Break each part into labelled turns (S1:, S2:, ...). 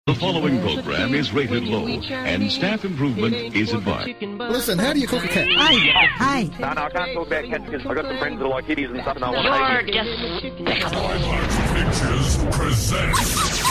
S1: The following program is rated low, and staff improvement is advised.
S2: Listen, how do you cook a cat?
S3: Hey.
S4: No, I can't talk about cats because I've got some friends that like kitties and stuff and I want
S3: You're
S4: to
S3: just...
S5: Twilight Pictures presents...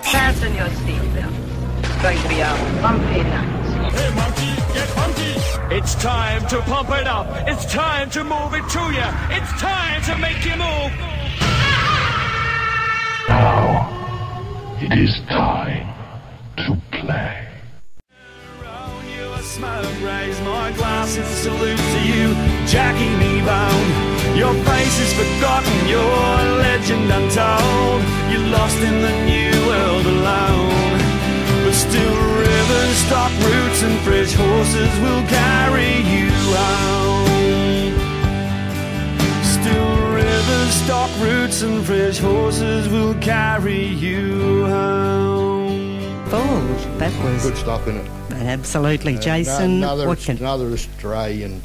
S3: Fasten your seatbelt. It's going to be a bumpy night.
S5: Hey, monkey, get funky!
S6: It's time to pump it up. It's time to move it to you. It's time to make you move.
S5: Now, it is time to play.
S6: Around you, a smile and raise my glass and salute to you, Jackie Kneebone. Your face is forgotten, your legend untold. You're lost in the new world alone. But still rivers, stock roots and fresh horses will carry you home. Still rivers, stock roots and fresh horses will carry you home.
S7: Oh, that was
S2: Good stuff in it.
S7: absolutely Jayson Watkin.
S2: Another Australian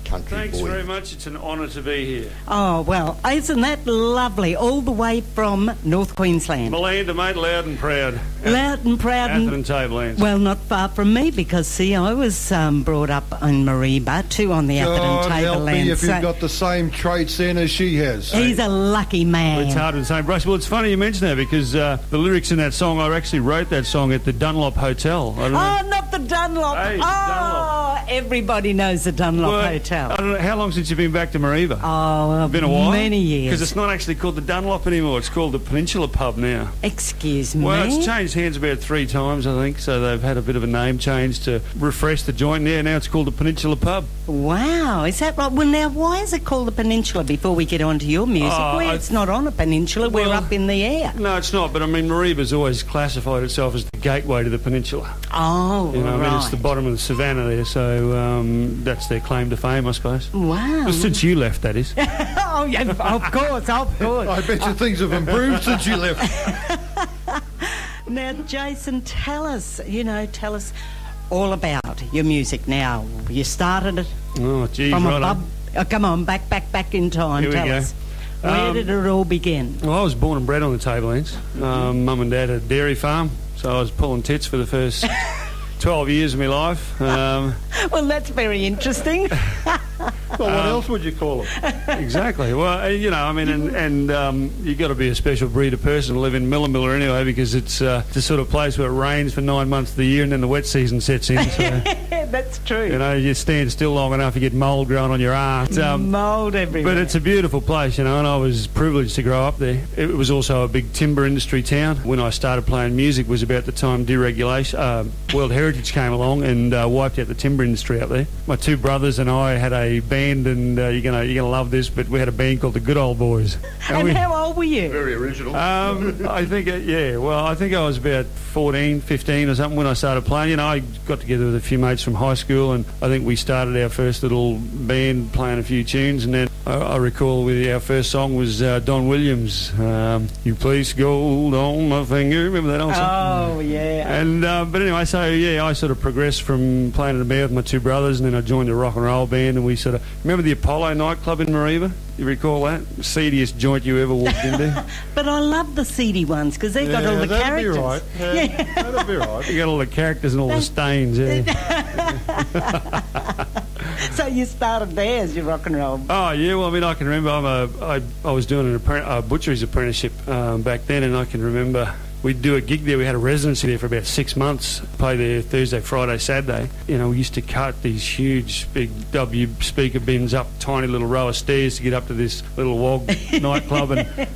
S2: country
S6: Thanks
S2: boy.
S6: very much. It's an honour to be here.
S7: Oh, well, isn't that lovely? All the way from North Queensland.
S6: Melinda, mate, loud and proud.
S7: Loud and proud.
S6: Atherton Tablelands.
S7: Well, not far from me because, see, I was brought up in Mareeba, too, on the Atherton
S2: God help me
S7: Tablelands.
S2: if you've got the same trait sen as she has.
S7: He's a lucky man.
S6: It's hard to say, Bruce. Well, it's funny you mention that because the lyrics in that song, I actually wrote that song at the Dunlop Hotel. I don't know.
S7: Oh, not the Dunlop.
S6: Hey,
S7: Dunlop. Everybody knows the Dunlop
S6: Well,
S7: Hotel.
S6: I don't know, how long since you've been back to Mareeba?
S7: Oh,
S6: Been a while?
S7: many years.
S6: Because it's not actually called the Dunlop anymore. It's called the Peninsula Pub now.
S7: Excuse me.
S6: Well, it's changed hands about 3 times, I think, so they've had a bit of a name change to refresh the joint. Yeah, now it's called the Peninsula Pub.
S7: Wow, is that right? Well, now, why is it called the Peninsula before we get on to your music? It's not on a peninsula, we're up in the air.
S6: No, it's not, but I mean, Mareeba's always classified itself as the gateway to the peninsula.
S7: Oh,
S6: You know,
S7: right.
S6: I mean, it's the bottom of the savannah there, so that's their claim to fame, I suppose.
S7: Wow.
S6: Well, since you left, that is.
S7: Oh, yeah, of course, of course.
S2: I bet you things have improved since you left.
S7: Now, Jayson, tell us all about your music now. You started it
S6: Oh, geez,
S7: from a
S6: right
S7: pub. Oh, come on, back in time.
S6: Here we
S7: Tell
S6: go.
S7: us. Where did it all begin?
S6: Well, I was born and bred on the Tablelands. Mum and Dad had a dairy farm, so I was pulling tits for the first 12 years of my life.
S7: Well, that's very interesting.
S2: Well, what else would you call them?
S6: Exactly. Well, you know, I mean, and you got to be a special breed of person to live in Millamilla anyway, because it's the sort of place where it rains for 9 months of the year and then the wet season sets in. So,
S7: That's true.
S6: you know, you stand still long enough, you get mould growing on your arse.
S7: Mould everywhere.
S6: But it's a beautiful place, you know, and I was privileged to grow up there. It was also a big timber industry town. When I started playing music was about the time deregulation, World Heritage came along and wiped out the timber industry up there. My 2 brothers and I had a band, and you're gonna love this, but we had a band called the Good Old Boys.
S7: And how old were you?
S2: Very original.
S6: I think, I think I was about 14, 15 or something when I started playing. You know, I got together with a few mates from high school, and I think we started our first little band playing a few tunes, and then I recall our first song was Don Williams, You Place Gold on My Finger. Remember that old song?
S7: Oh, yeah.
S6: And but anyway, so yeah, I sort of progressed from playing in a band with my 2 brothers, and then I joined a rock and roll band, and we sort of remember the Apollo nightclub in Mareeba. You recall that? Seediest joint you ever walked into.
S7: But I love the seedy ones because they've got all the
S2: that'd
S7: characters.
S2: be right. Yeah, that'd be right.
S6: You got all the characters and all the stains. Yeah.
S7: So you started there as your rock and roll.
S6: Oh yeah, well I mean I can remember I was doing a butcher's apprenticeship back then, and I can remember we'd do a gig there. We had a residency there for about 6 months. Play there Thursday, Friday, Saturday. You know, we used to cut these huge, big W speaker bins up tiny little row of stairs to get up to this little wog nightclub,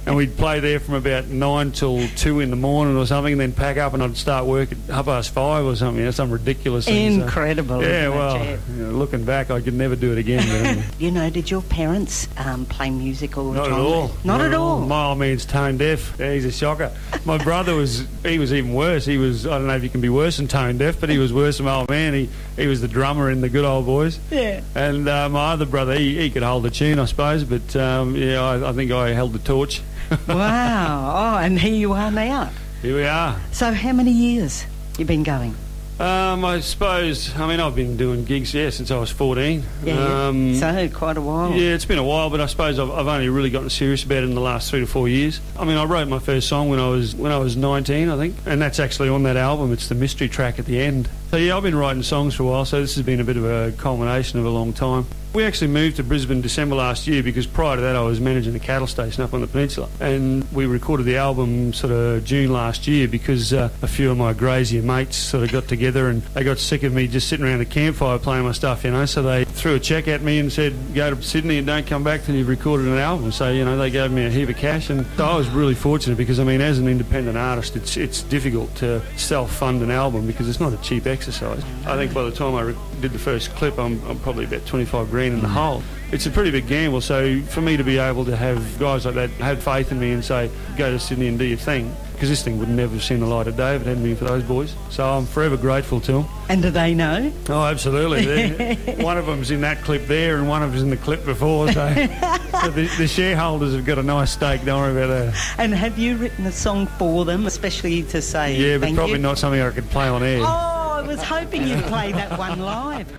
S6: and we'd play there from about 9 till 2 in the morning or something, and then pack up, and I'd start work at 5:30 or something. You know, some ridiculous thing.
S7: Incredible.
S6: So, yeah,
S7: isn't it,
S6: well,
S7: Jeff?
S6: you know, looking back, I could never do it again. But,
S7: You know, did your parents play music all the
S6: not
S7: time?
S6: at all.
S7: Not at all.
S6: My old man's tone deaf. Yeah, he's a shocker. My brother he was even worse. He was, I don't know if you can be worse than tone deaf, but he was worse than my old man. He was the drummer in the Good Old Boys.
S7: Yeah.
S6: And my other brother, he could hold a tune, I suppose, but I think I held the torch.
S7: Wow. Oh, and here you are now.
S6: Here we are.
S7: So how many years you been going?
S6: I suppose, I've been doing gigs, since I was 14.
S7: Yeah, so quite a while.
S6: Yeah, it's been a while, but I suppose I've only really gotten serious about it in the last 3 to 4 years. I wrote my first song when I was 19, I think, and that's actually on that album. It's the mystery track at the end. So yeah, I've been writing songs for a while, so this has been a bit of a culmination of a long time. We actually moved to Brisbane December last year because prior to that I was managing a cattle station up on the peninsula, and we recorded the album sort of June last year because a few of my grazier mates sort of got together and they got sick of me just sitting around the campfire playing my stuff, so they threw a cheque at me and said, go to Sydney and don't come back till you've recorded an album. So they gave me a heap of cash, and so I was really fortunate because as an independent artist it's difficult to self-fund an album because it's not a cheap exercise. I think by the time I did the first clip I'm probably about 25 grand in the hole. It's a pretty big gamble, so for me to be able to have guys like that had faith in me and say, go to Sydney and do your thing, because this thing would never have seen the light of day if it hadn't been for those boys. So I'm forever grateful to them.
S7: And do they know?
S6: Oh, absolutely. One of them's in that clip there and one of them's in the clip before, so the shareholders have got a nice stake, don't worry about that.
S7: And have you written a song for them, especially to say
S6: yeah, but
S7: thank
S6: probably
S7: you?
S6: not something I could play on air.
S7: Oh, I was hoping you'd play that one live.